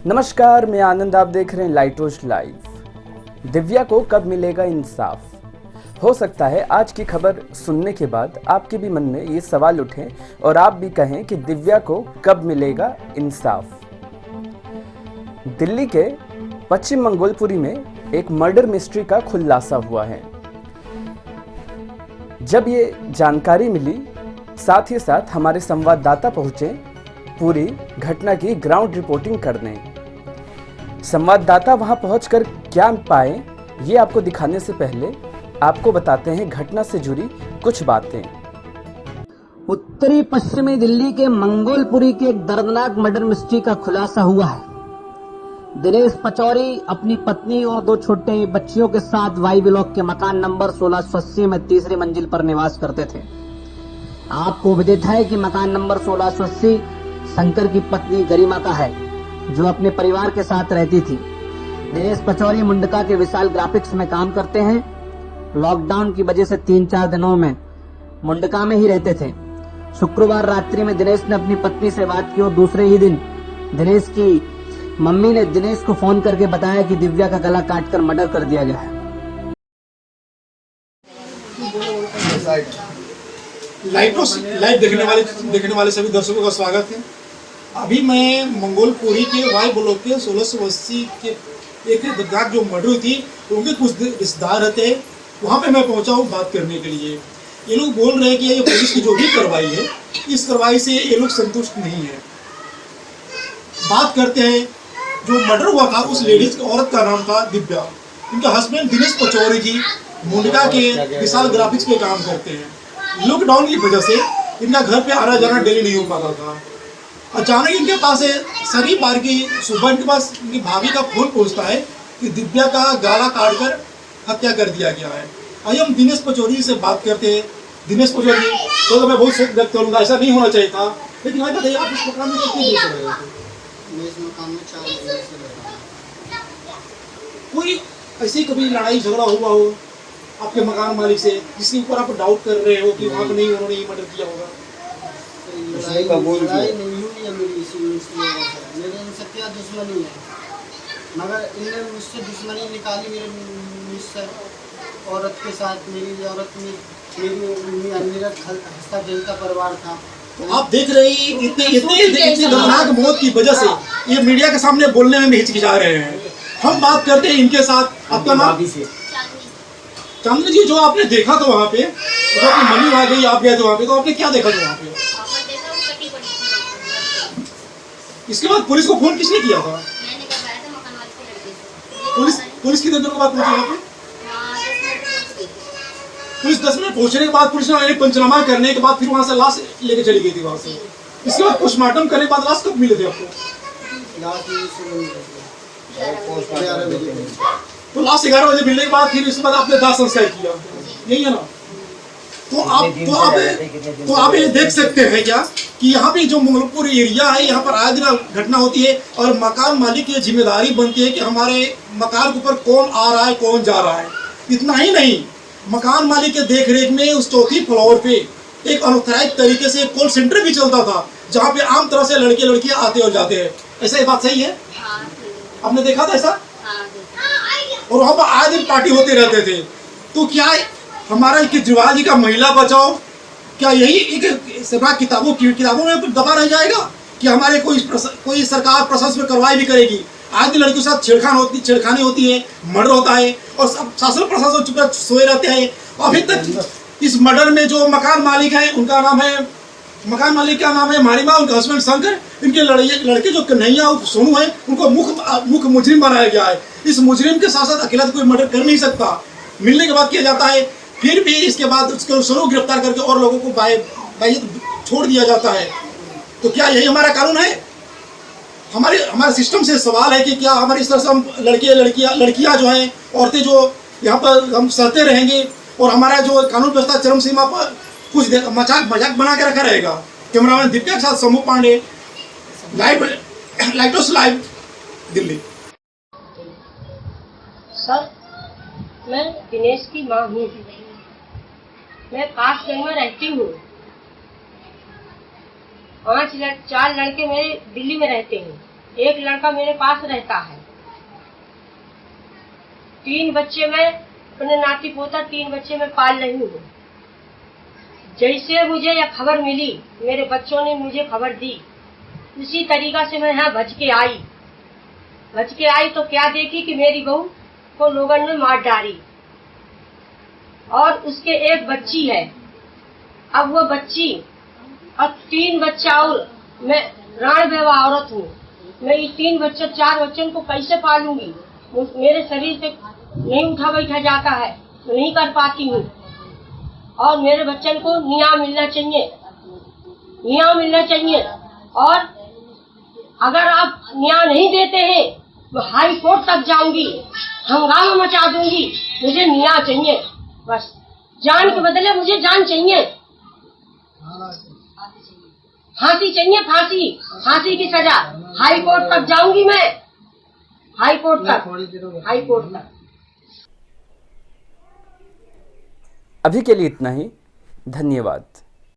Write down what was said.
नमस्कार, मैं आनंद। आप देख रहे हैं लाइटोस लाइव। दिव्या को कब मिलेगा इंसाफ? हो सकता है आज की खबर सुनने के बाद आपके भी मन में ये सवाल उठे और आप भी कहें कि दिव्या को कब मिलेगा इंसाफ। दिल्ली के पश्चिम मंगोलपुरी में एक मर्डर मिस्ट्री का खुलासा हुआ है। जब ये जानकारी मिली, साथ ही साथ हमारे संवाददाता पहुंचे पूरी घटना की ग्राउंड रिपोर्टिंग करने। संवाददाता वहां पहुंचकर क्या पाए, ये आपको दिखाने से पहले आपको बताते हैं घटना से जुड़ी कुछ बातें। उत्तरी पश्चिमी दिल्ली के मंगोलपुरी के एक दर्दनाक मर्डर मिस्ट्री का खुलासा हुआ है। दिनेश पचौरी अपनी पत्नी और 2 छोटे बच्चियों के साथ वाई ब्लॉक के मकान नंबर 1680 में तीसरी मंजिल पर निवास करते थे। आपको विदित है कि मकान नंबर 1680 शंकर की पत्नी गरिमा का है, जो अपने परिवार के साथ रहती थी। दिनेश पचौरी मुंडका के विशाल ग्राफिक्स में काम करते हैं। लॉकडाउन की वजह से 3-4 दिनों में मुंडका में ही रहते थे। शुक्रवार रात्रि में दिनेश ने अपनी पत्नी से बात की और दूसरे ही दिन दिनेश की मम्मी ने दिनेश को फोन करके बताया कि दिव्या का गला काटकर मर्डर कर दिया गया है। लाइटोस लाइव देखने वाले सभी दर्शकों का स्वागत है। अभी मैं मंगोलपुरी के वाई ब्लॉक के 1680 के एक दर्दनाक जो मर्डर थी, उनके कुछ रिश्तेदार रहते हैं, वहाँ पे मैं पहुँचा हूँ बात करने के लिए। ये लोग बोल रहे हैं कि ये पुलिस की जो भी कार्रवाई है, इस कार्रवाई से ये लोग संतुष्ट नहीं है। बात करते हैं, जो मर्डर हुआ था उस लेडीज औरत का नाम था दिव्या। उनका हस्बैंड दिनेश पचौरी जी मुंडका के विशाल ग्राफिक्स पे काम करते हैं। लॉकडाउन की वजह से इनका घर पे आना जाना डेली नहीं हो पाता था। अचानक इनके पास शनिवार की सुबह इनके पास इनकी भाभी का फोन पहुंचता है कि दिव्या का गला काटकर हत्या कर दिया गया है। आइए हम दिनेश पचौरी से बात करते हैं। दिनेश पचौरी, तो मैं बहुत शोक व्यक्त करूँगा, ऐसा नहीं होना चाहिए था, लेकिन भाई बताइए आप इस मकान में कितने देर से रहे थे? इस मकान में 4 महीने से रहा। कोई ऐसी कभी लड़ाई झगड़ा हुआ हो आपके मकान मालिक से, जिसके ऊपर आप डाउट कर रहे हो कि वहाँ पे नहीं उन्होंने ये मर्डर किया होगा? लड़ाई नहीं हुई है मेरी मेरे इनसे क्या दुश्मनी है, मगर इनने मुझसे दुश्मनी निकाली मुझसे औरत के साथ। मेरी औरत में मेरा हंसता खेलता परिवार था। तो आप देख रहे हैं इतनी दर्दनाक मौत की वजह से ये मीडिया के सामने बोलने में भी हिचकिचा रहे हैं। हम बात करते हैं इनके साथ। आपका नाम? चांदनी जी, जो आपने देखा था वहाँ पे, जो आपकी मम्मी वहाँ गई, आप गए थे वहाँ पे, तो आपने क्या देखा था वहाँ पे? इसके बाद पुलिस को फोन किसने किया था? पुलिस कितने देर के बाद पहुंची वहाँ पे? पुलिस 10 मिनट पहुंचने के बाद पुलिस ने पंचनामा करने के बाद फिर वहाँ से लाश लेके चली गई थी वहाँ से। इसके बाद पोस्टमार्टम करने के बाद लाश कब मिले थे आपको? तो लास्ट 11 बजे मिलने के बाद फिर इसके बाद आपने दाह संस्कार किया, यही है ना? तो आप ये देख सकते हैं क्या कि यहाँ पे जो मंगोलपुर एरिया है, यहाँ पर आए दिन घटना होती है और मकान मालिक की जिम्मेदारी बनती है कि हमारे मकान के ऊपर कौन आ रहा है, कौन जा रहा है। इतना ही नहीं, मकान मालिक के देख रेख में उस 4थी फ्लोर पे एक अनऑथराइज्ड तरीके से कॉल सेंटर भी चलता था, जहाँ पे आम तरह से लड़के लड़कियाँ आते और जाते हैं। ऐसा ये बात सही है? आपने देखा था ऐसा? और वहाँ पर आए दिन पार्टी होते रहते थे। तो क्या हमारा केजरीवाल जी का महिला बचाओ, क्या यही एक सरकार किताबों में दबा रह जाएगा कि हमारे कोई सरकार प्रशासन में कार्रवाई भी करेगी? आज दिन लड़कियों के साथ छेड़खानी होती है, मर्डर होता है और सब शासन प्रशासन चुपचाप सोए रहते हैं। अभी तक इस मर्डर में जो मकान मालिक है, मकान मालिक का नाम है मारिमा, उनका हस्बैंड शंकर, इनके लड़के जो कन्हैया और सोनू है, उनको मुख्य मुजरिम बनाया गया है। इस मुजरिम के साथ साथ अकेला कोई मर्डर कर नहीं सकता, मिलने के बाद किया जाता है। फिर भी इसके बाद उसको सोनू गिरफ्तार करके और लोगों को बाई छोड़ दिया जाता है। तो क्या यही हमारा कानून है? हमारे सिस्टम से सवाल है कि क्या हमारे इस तरह से हम लड़कियां जो हैं, औरतें जो यहाँ पर हम सहते रहेंगे और हमारा जो कानून व्यवस्था चरम सीमा पर कुछ देर मजाक बना के रखा रहेगा। कैमरामैन दिव्या के साथ समूह पांडे, लाइटोस लाइव, दिल्ली। सर, मैं दिनेश की माँ हूँ। मैं कासगंज में रहती हूँ। 4 लड़के मेरे दिल्ली में रहते हैं। एक लड़का मेरे पास रहता है। 3 बच्चे मैं अपने नाती पोता 3 बच्चे मैं पाल रही हूँ। जैसे मुझे यह खबर मिली, मेरे बच्चों ने मुझे खबर दी, उसी तरीका से मैं यहाँ भज के आई तो क्या देखी कि मेरी बहू को लोगों ने मार डाली और उसके एक बच्ची है। अब वो बच्ची अब 3 बच्चा और मैं राण बेवा औरत हूँ। मैं ये 3 बच्चे 4 बच्चों को कैसे पालूंगी? मेरे शरीर से नहीं उठा बैठा जाता है, नहीं कर पाती हूँ। और मेरे बच्चन को न्याय मिलना चाहिए। और अगर आप न्याय नहीं देते हैं तो हाई कोर्ट तक जाऊंगी, हंगामा मचा दूंगी। मुझे न्याय चाहिए, बस जान के बदले मुझे जान चाहिए, फांसी चाहिए, फांसी की सजा। हाई कोर्ट तक जाऊंगी मैं, हाई कोर्ट तक। अभी के लिए इतना ही। धन्यवाद।